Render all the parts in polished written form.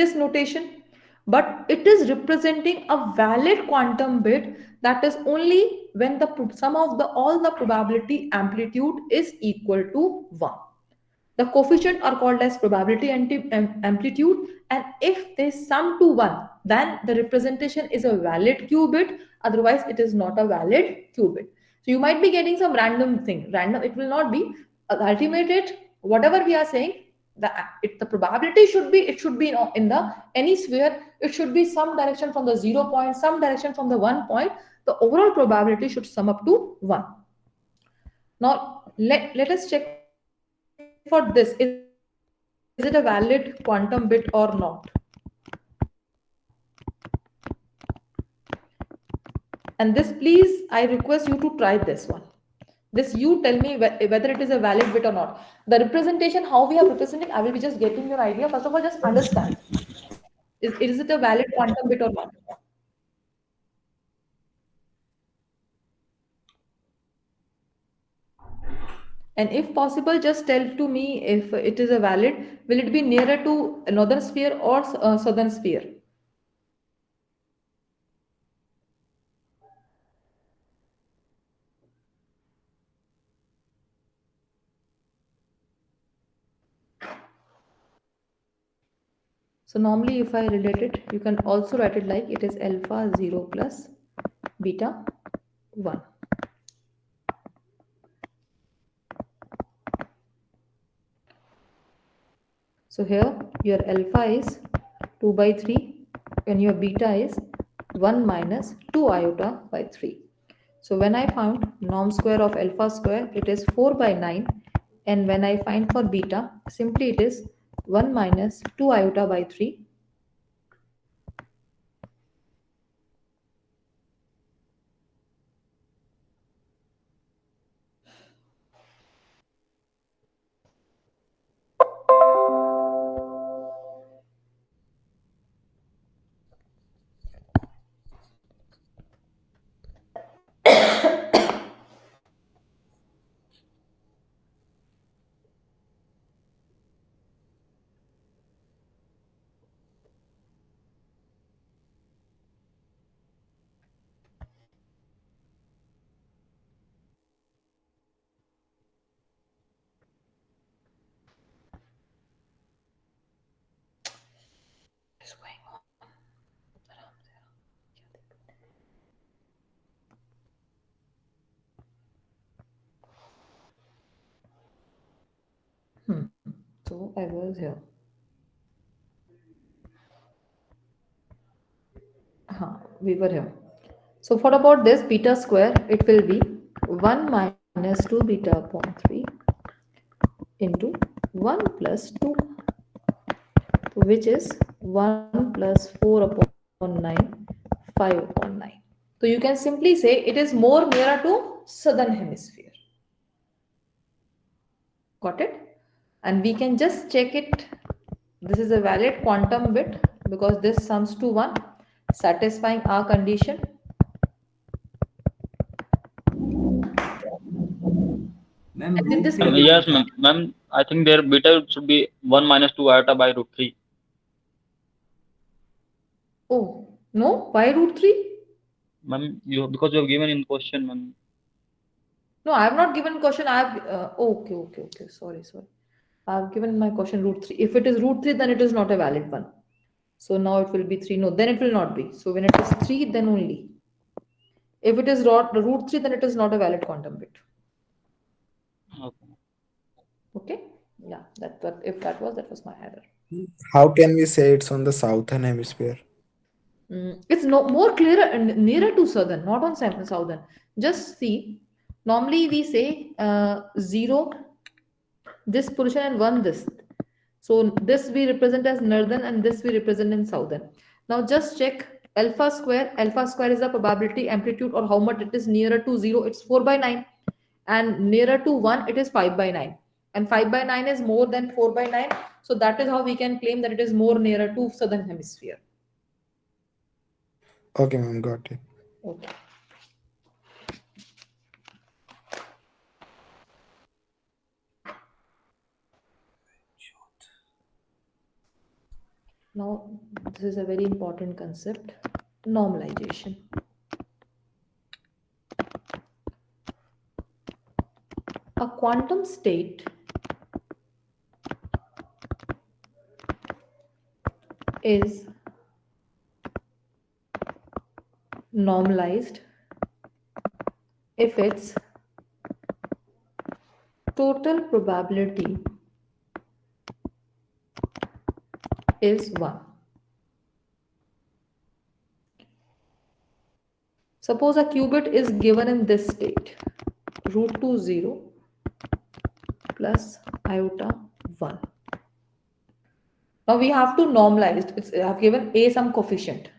this notation, but it is representing a valid quantum bit, that is only when the sum of the all the probability amplitude is equal to 1. The coefficient are called as probability amplitude, and if they sum to 1, then the representation is a valid qubit, otherwise it is not a valid qubit. So you might be getting some random thing. Random, it will not be. Ultimate it, whatever we are saying, the probability should be, it should be in the any sphere, it should be some direction from the 0 point, some direction from the 1 point. The overall probability should sum up to 1. Now let us check for this. Is it a valid quantum bit or not? And this, please, I request you to try this one. This, you tell me whether it is a valid bit or not. The representation, how we are representing, I will be just getting your idea. First of all, just understand. Is it a valid quantum bit or not? And if possible, just tell to me if it is a valid. Will it be nearer to northern sphere or southern sphere? So normally if I relate it, you can also write it like it is alpha 0 plus beta 1. So here your alpha is 2 by 3 and your beta is 1 minus 2 iota by 3. So when I found norm square of alpha square, it is 4 by 9, and when I find for beta, simply it is 1 minus 2 iota by 3. What is going on? So I was here. We were here. So for about this beta square, it will be 1 minus 2 beta upon 3 into 1 plus 2, which is 1 plus 4 upon 9, 5 upon 9. So you can simply say it is more nearer to southern hemisphere. Got it? And we can just check it. This is a valid quantum bit because this sums to 1, satisfying our condition. Ma'am, And did root this 3 make is sense? Yes, beta. ma'am. I think their beta should be 1 minus 2 iota by root 3. Oh, no? Why root 3? Ma'am, because you have given in question, ma'am. No, I have not given question. I have. Okay. Sorry. I have given my question root 3. If it is root 3, then it is not a valid one. So now it will be 3. No, then it will not be. So when it is 3, then only. If it is root 3, then it is not a valid quantum bit. Okay. Okay? Yeah, that if that was my error. How can we say it's on the southern hemisphere? It's no more clearer and nearer to southern, not on southern. Just see. Normally we say 0 this position and 1 this. So this we represent as northern and this we represent in southern. Now just check alpha square. Alpha square is the probability amplitude or how much it is nearer to 0. It's 4 by 9. And nearer to 1, it is 5 by 9. And 5 by 9 is more than 4 by 9. So that is how we can claim that it is more nearer to southern hemisphere. Okay, ma'am, got it. Okay. Now, this is a very important concept, normalization. A quantum state is normalized if its total probability is 1. Suppose a qubit is given in this state, root 2 0 plus iota 1. Now we have to normalize. It's, I have given a some coefficient.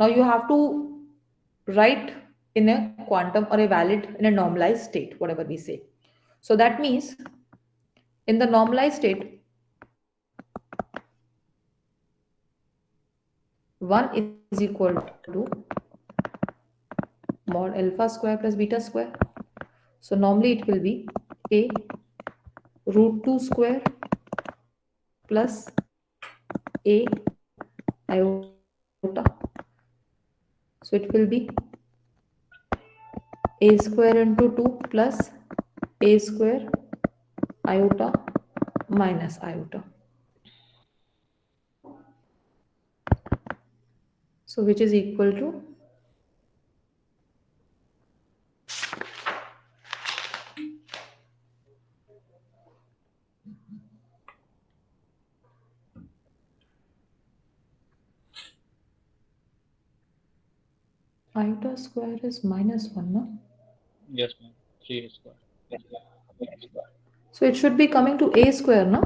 Now you have to write in a quantum or a valid in a normalized state, whatever we say. So that means in the normalized state, 1 is equal to mod alpha square plus beta square. So normally it will be a root 2 square plus a iota. So it will be a square into 2 plus a square iota minus iota. So which is equal to iota square is minus 1, no? Yes, ma'am. 3 square. So it should be coming to a square, no?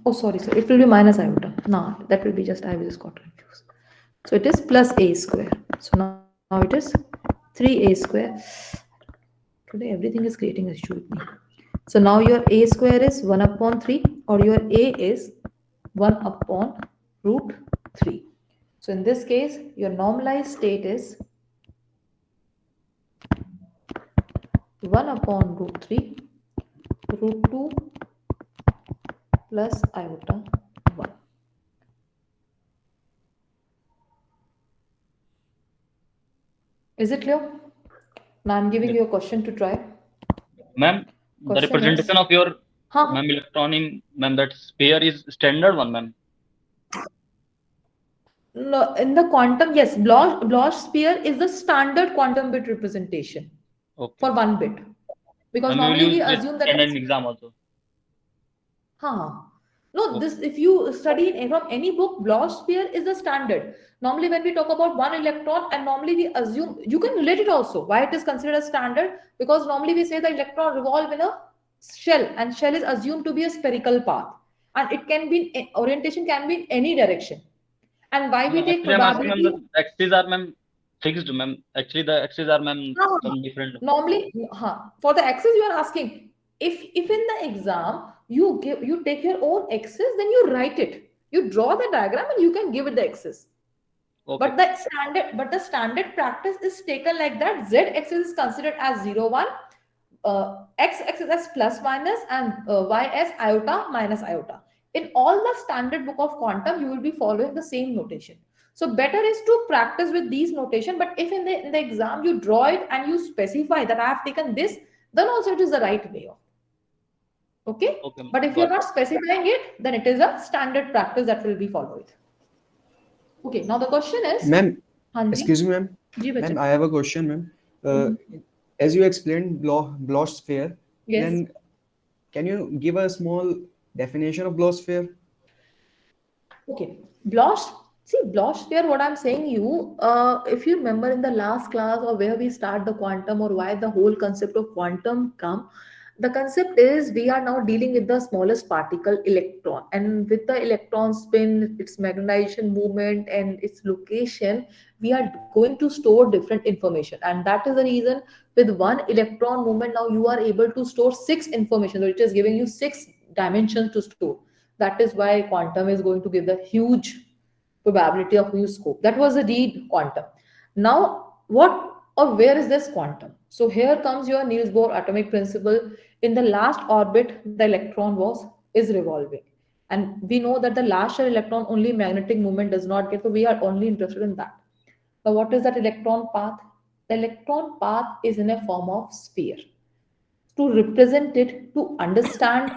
Oh, sorry, sir. It will be minus iota. No, that will be just, I just got confused. So it is plus a square. So now it is 3a square. Today everything is creating an issue with me. So now your a square is 1 upon 3 or your a is 1 upon root 3. So in this case, your normalized state is 1 upon root 3 root 2 plus iota 1. Is it clear? Now I'm giving Yes. you a question to try. Ma'am, the Question is, representation of your huh? ma'am electron in ma'am that sphere is standard one, ma'am. No, in the quantum, yes, Bloch sphere is the standard quantum bit representation for Okay. 1 bit. Because Ma'am, we will normally we use that assume that standard in exam also. huh. No, Okay. this if you study from any book, Bloch sphere is the standard. Normally, when we talk about one electron, and normally we assume you can relate it also. Why it is considered a standard? Because normally we say the electron revolve in a shell, and shell is assumed to be a spherical path, and it can be orientation can be in any direction. And why we No, take actually I'm asking ma'am probability? the axes are ma'am fixed, ma'am. Actually the axes are ma'am Huh. some different. Normally, huh, for the axis you are asking. If in the exam you take your own axis, then you write it. You draw the diagram and you can give it the axis. Okay. But the standard practice is taken like that. Z axis is considered as 0, 1, x axis as plus minus, and y as iota minus iota. In all the standard book of quantum, you will be following the same notation. So better is to practice with these notation. But if in the exam you draw it and you specify that I have taken this, then also it is the right way of. Okay. Okay, But ma'am. if you're Got it. not specifying it, then it is a standard practice that will be followed. Okay. Now the question is, Ma'am, Hanji, excuse me, ma'am. ji bacha. Ma'am, I have a question, ma'am. Uh, Mhm. as you explained Bloch sphere, Yes. then can you give a small definition of Bloch sphere? Okay. Bloch, see, Bloch sphere, what I'm saying you, if you remember in the last class or where we start the quantum or why the whole concept of quantum come, the concept is we are now dealing with the smallest particle, electron. And with the electron spin, its magnetization movement and its location, we are going to store different information. And that is the reason with one electron movement, now you are able to store six information. So it is giving you six dimensions to store. That is why quantum is going to give the huge probability of huge scope. That was the read quantum. Now, what or where is this quantum? So here comes your Niels Bohr atomic principle. In the last orbit, the electron was is revolving. And we know that the last shell electron only magnetic movement does not get, so we are only interested in that. So what is that electron path? The electron path is in a form of sphere. To represent it, to understand,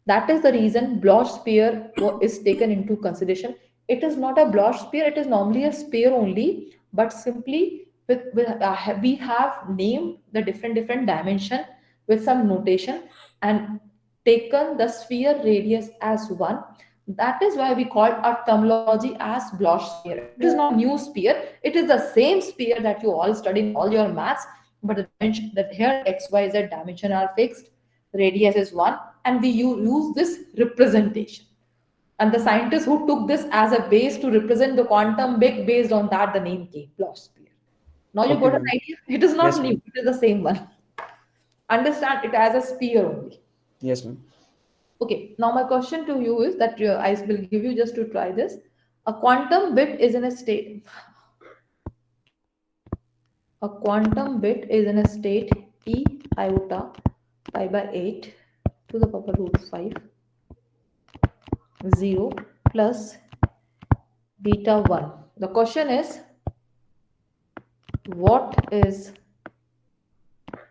that is the reason Bloch sphere is taken into consideration. It is not a Bloch sphere, it is normally a sphere only, but simply we have named the different dimension with some notation and taken the sphere radius as one. That is why we call our terminology as Bloch sphere. It is not a new sphere, it is the same sphere that you all study in all your maths, but the dimension that here xyz dimension are fixed, radius is one, and we use this representation. And the scientists who took this as a base to represent the quantum big, based on that the name came, Bloch sphere. Now you Okay, got an ma'am. idea. It is not Yes, new, ma'am. it is the same one. Understand it as a sphere only. Yes, ma'am. Okay, now my question to you is that I will give you just to try this. A quantum bit is in a state. A quantum bit is in a state e iota pi by 8 to the power root 5 0 plus beta 1. The question is, what is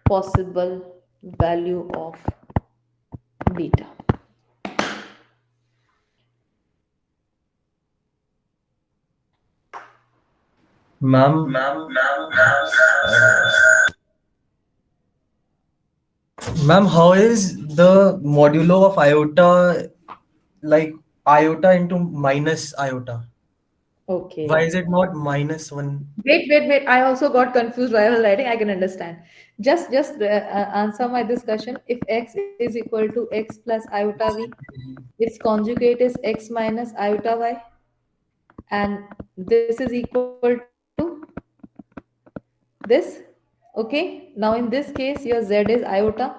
possible value of beta? Ma'am, ma'am, how is the modulo of iota like iota into minus iota? Why Okay. is it not minus one? Wait. I also got confused while I was writing. I can understand. Just answer my discussion. If x is equal to x plus iota v, its conjugate is x minus iota y, and this is equal to this. Okay. Now in this case, your z is iota,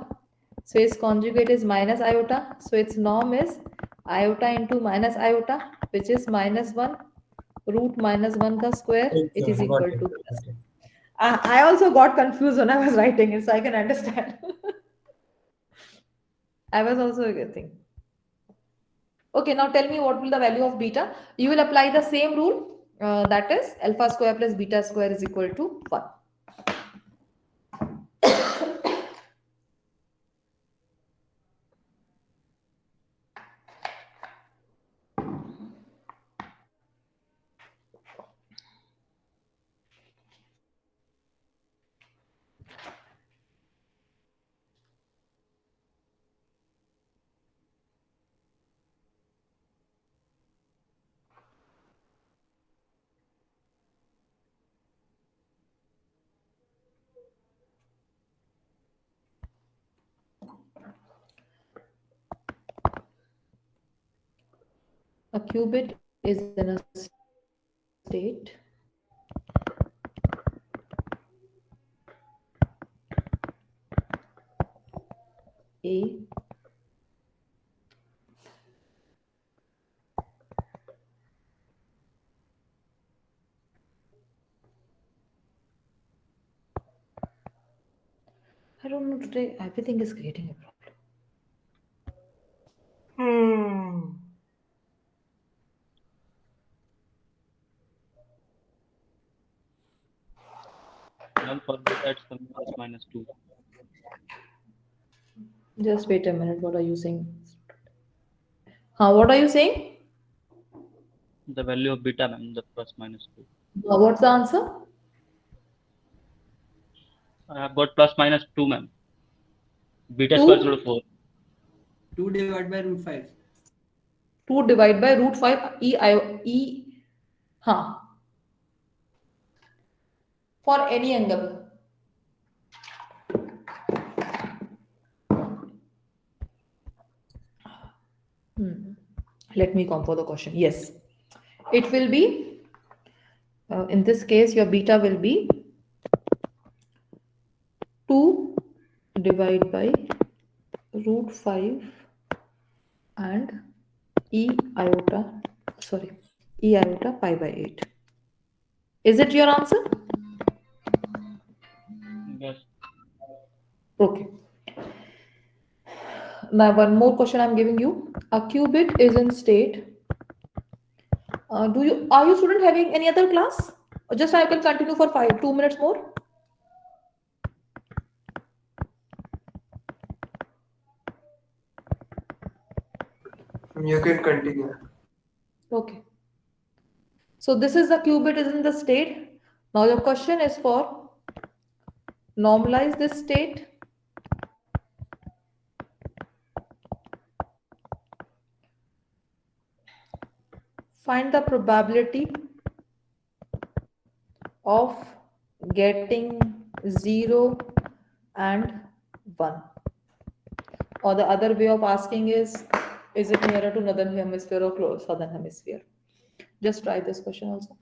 so its conjugate is minus iota. So its norm is iota into minus iota, which is minus 1 root minus 1 ka square. It is Okay, got equal it. to plus. Got it. I also got confused when I was writing it, so I can understand. I was also getting. Okay, now tell me what will the value of beta? You will apply the same rule, that is alpha square plus beta square is equal to 1. A qubit is in a state A. I don't know today. Everything is creating a problem. Ma'am, for beta it's coming plus minus 2. Just wait a minute. What are you saying? What are you saying? The value of beta, ma'am, the plus minus 2. What's the answer? I have got plus minus 2, ma'am. Beta square is equal to 2. 4. 2 divided by root 5. 2 divided by root 5 e. Huh. For any angle. Hmm. Let me come for the question. Yes. It will be, in this case, your beta will be 2 divided by root 5 and e iota, sorry, e iota pi by 8. Is it your answer? Yes. Okay. Now, one more question I'm giving you. A qubit is in state. Do you are you student having any other class? Or just I can continue for 2 minutes more. You can continue. Okay. So this is the qubit is in the state. Now your question is for normalize this state. Find the probability of getting 0 and 1. Or the other way of asking is it nearer to northern hemisphere or close southern hemisphere? Just try this question also.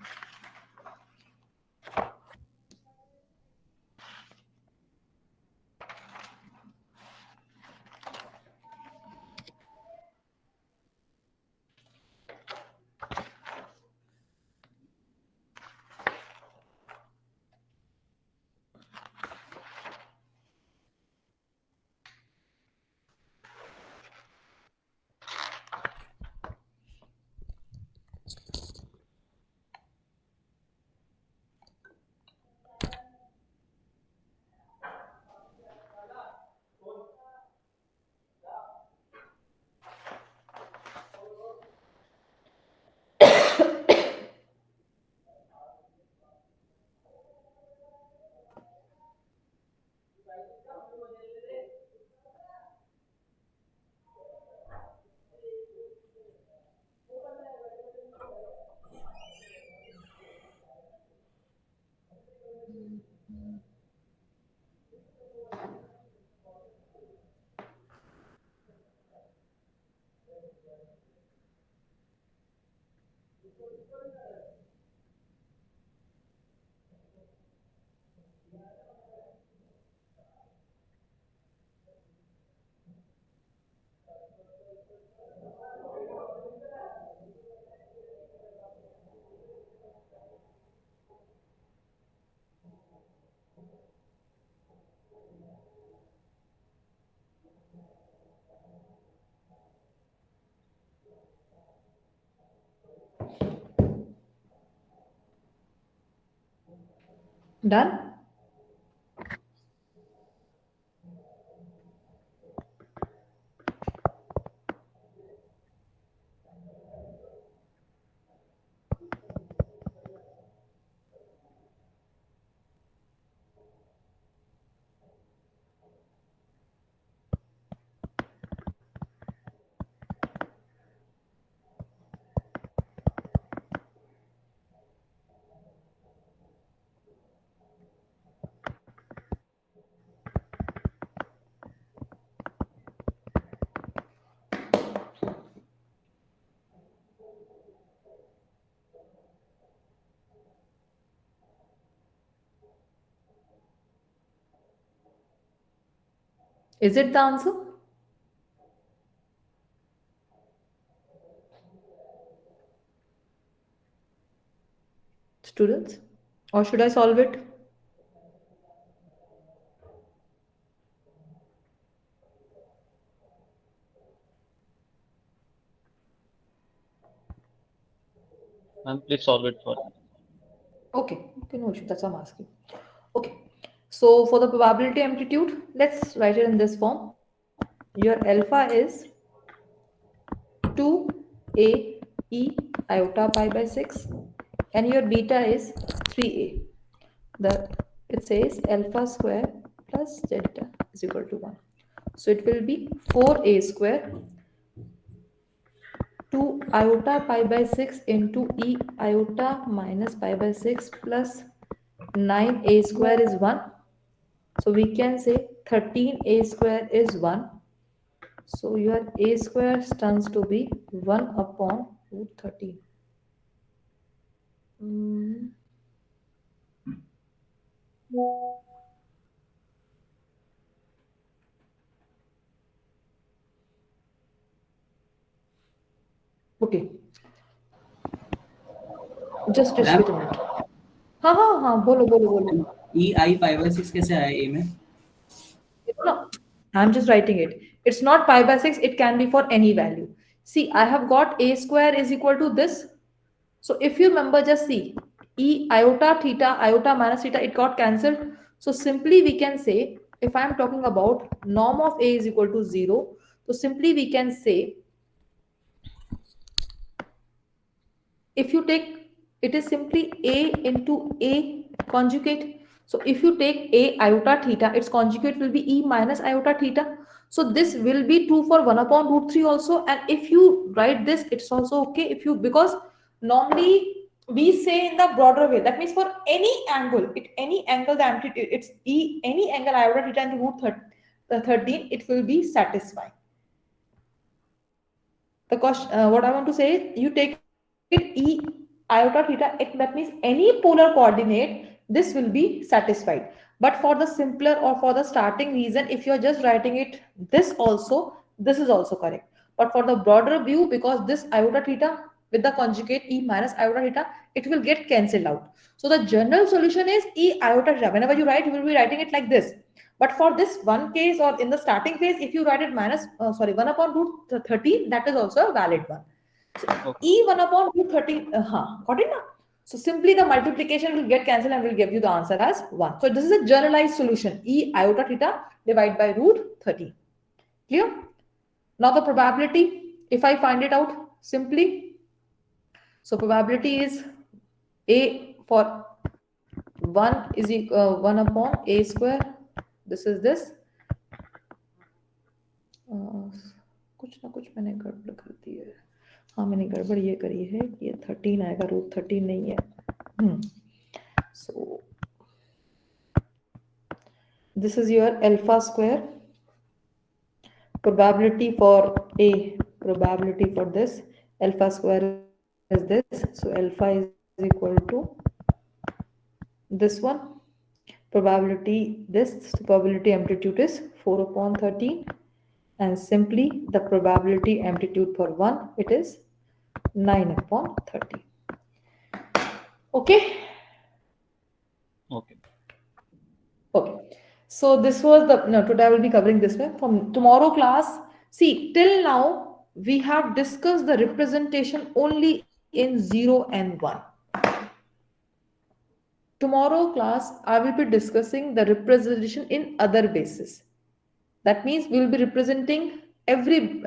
Done? Is it the answer? Students? Or should I solve it? Ma'am, please solve it for. Okay, okay, no issue. That's what I'm asking. Okay, so for the probability amplitude, let's write it in this form. Your alpha is 2a e iota pi by 6, and your beta is 3a. The it says alpha square plus delta is equal to 1. So it will be 4a square 2 iota pi by 6 into e iota minus pi by 6 plus 9a square is 1. So we can say 13a square is 1. So your a square turns to be 1 upon root 13. Mm, okay, just ma'am wait a minute. हाँ हाँ हाँ बोलो बोलो बोलो. ई आई 5/6 कैसे आया ए में? No, I'm just writing it. It's not pi by 6, it can be for any value. See, I have got a square is equal to this. So if you remember, just see, e iota minus theta, it got cancelled. So simply we can say, if I am talking about norm of a is equal to 0, so simply we can say, if you take, it is simply a into a conjugate. So if you take a iota theta, its conjugate will be e minus iota theta. So this will be true for 1 upon root 3 also. And if you write this, it's also okay. If you, because normally we say in the broader way, that means for any angle, it any angle, the amplitude, it's e any angle iota theta into root 13, it will be satisfying. The question, what I want to say is, you take it e iota theta, that means any polar coordinate, this will be satisfied. But for the simpler or for the starting reason, if you're just writing it this also, this is also correct. But for the broader view, because this iota theta with the conjugate e minus iota theta, it will get cancelled out. So the general solution is e iota theta. Whenever you write, you will be writing it like this. But for this one case, or in the starting phase, if you write it minus, 1 upon root 13, that is also a valid one. So Okay. E 1 upon root 13, got it now? So simply the multiplication will get cancelled and will give you the answer as 1. So this is a generalized solution. E iota theta divided by root 13. Clear? Now the probability, if I find it out simply, so probability is A for 1 is equal 1 upon A square. This is this. कुछ ना कुछ मैंने गड़बड़ कर दी है. हाँ, मैंने गड़बड़ ये करी है, ये 13 आएगा, रूट 13 नहीं है. So this is your alpha square. Probability for A, probability for this alpha square is this. So alpha is equal to this one. Probability this, so probability amplitude is 4 upon 13. And simply the probability amplitude for 1, it is 9 upon 30. Okay. Okay. Okay. So this was the, no, today I will be covering this way. From tomorrow class, see, till now we have discussed the representation only in 0 and 1. Tomorrow class, I will be discussing the representation in other bases. That means we will be representing every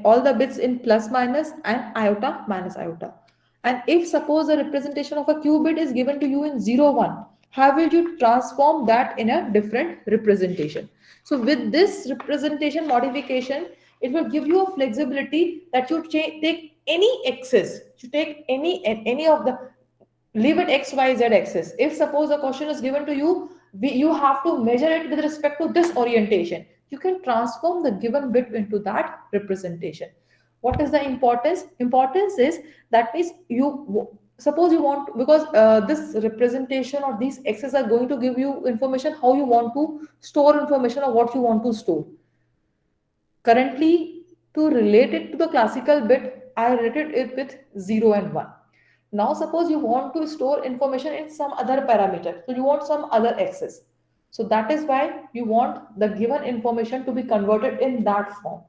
all the bits in plus minus and iota minus iota. And if suppose a representation of a qubit is given to you in 0 1, how will you transform that in a different representation? So with this representation modification, it will give you a flexibility that you take any axis, you take any of the, leave it x y z axis. If suppose a question is given to you, you have to measure it with respect to this orientation, you can transform the given bit into that representation. What is the importance is, that means you suppose you want, because this representation or these x's are going to give you information how you want to store information or what you want to store. Currently, to relate it to the classical bit, I related it with 0 and 1. Now, suppose you want to store information in some other parameter. So, you want some other axis. So, that is why you want the given information to be converted in that form.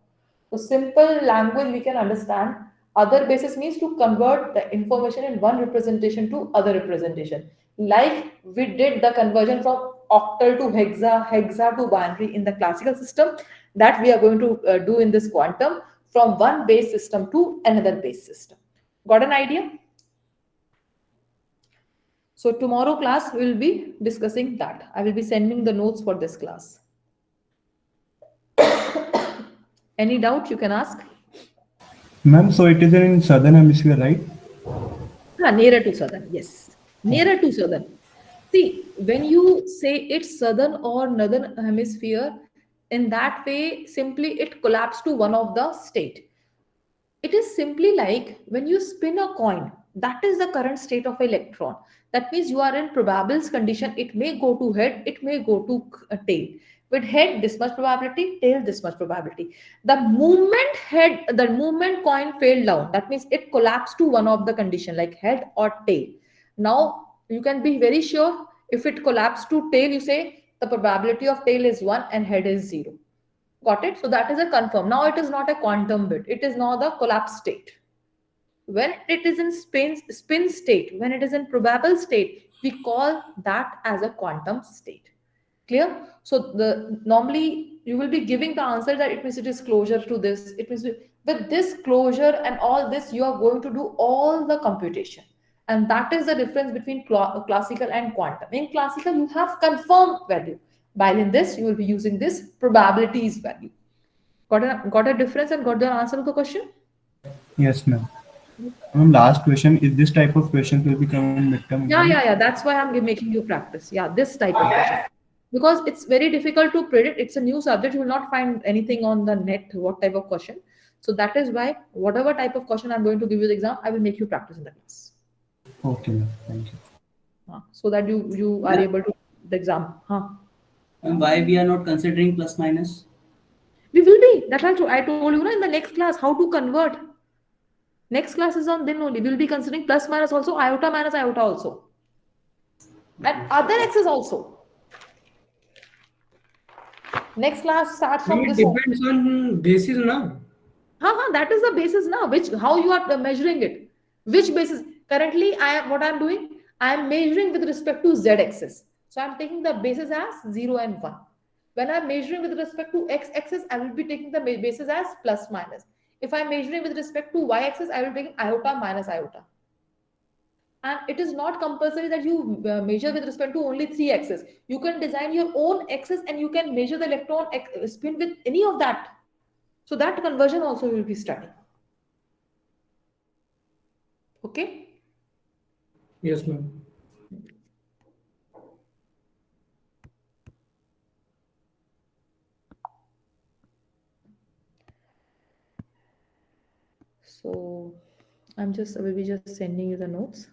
So, simple language we can understand. Other basis means to convert the information in one representation to other representation. Like we did the conversion from octal to hexa, hexa to binary in the classical system, that we are going to do in this quantum, from one base system to another base system. Got an idea? So tomorrow class we will be discussing that. I will be sending the notes for this class. Any doubt you can ask? Ma'am, so it is in southern hemisphere, right? Nearer to southern, yes. Nearer to southern. See, when you say it's southern or northern hemisphere, in that way, simply it collapses to one of the state. It is simply like when you spin a coin, that is the current state of electron. That means you are in probables condition. It may go to head, it may go to tail. With head, this much probability, tail, this much probability. The movement coin fell down, that means it collapsed to one of the condition like head or tail. Now you can be very sure, if it collapsed to tail, you say the probability of tail is 1 and head is 0. Got it? So that is a confirm. Now it is not a quantum bit. It is now the collapse state. When it is in spin state, when it is in probable state, we call that as a quantum state. Clear? So the normally you will be giving the answer that it means it is closure to this. It means with this closure and all this, you are going to do all the computation. And that is the difference between classical and quantum. In classical, you have confirmed value. While in this, you will be using this probabilities value. Got a difference and got the answer to the question? Yes, ma'am. Last question. Is this type of questions will become in midterm Yeah, exam? yeah, yeah. That's why I'm making you practice. Yeah, this type of question. Because it's very difficult to predict. It's a new subject. You will not find anything on the net, what type of question. So that is why whatever type of question I'm going to give you the exam, I will make you practice in the class. Okay, ma'am. Thank you. So that you are Yeah. able to the exam. And why we are not considering plus minus? We will be. That I told you in the next class how to convert. Next class is on then only. We'll be considering plus minus also, iota minus iota also. And other x's also. Next class starts from It this only. depends on basis now. That is the basis now. Which how you are measuring it? Which basis? Currently, I am what I'm doing. I am measuring with respect to z axis. So I'm taking the basis as 0 and 1. When I'm measuring with respect to x axis, I will be taking the basis as plus minus. If I'm measuring with respect to y axis, I will be taking iota minus iota. And it is not compulsory that you measure with respect to only three axes. You can design your own axis and you can measure the electron spin with any of that. So that conversion also will be studied. Okay. Yes, ma'am. So I will be just sending you the notes.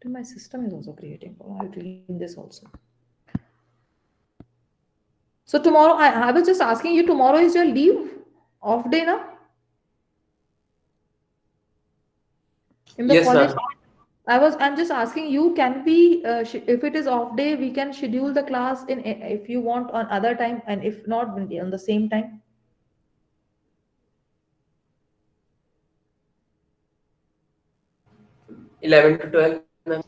My system is also creating. I'll clean this also. So tomorrow, I was just asking you, tomorrow is your leave? Off day now? In the Yes, college? ma'am. I'm just asking you, can we, if it is off day, we can schedule the class in, if you want on other time, and if not, on the same time? 11 to 12, ma'am.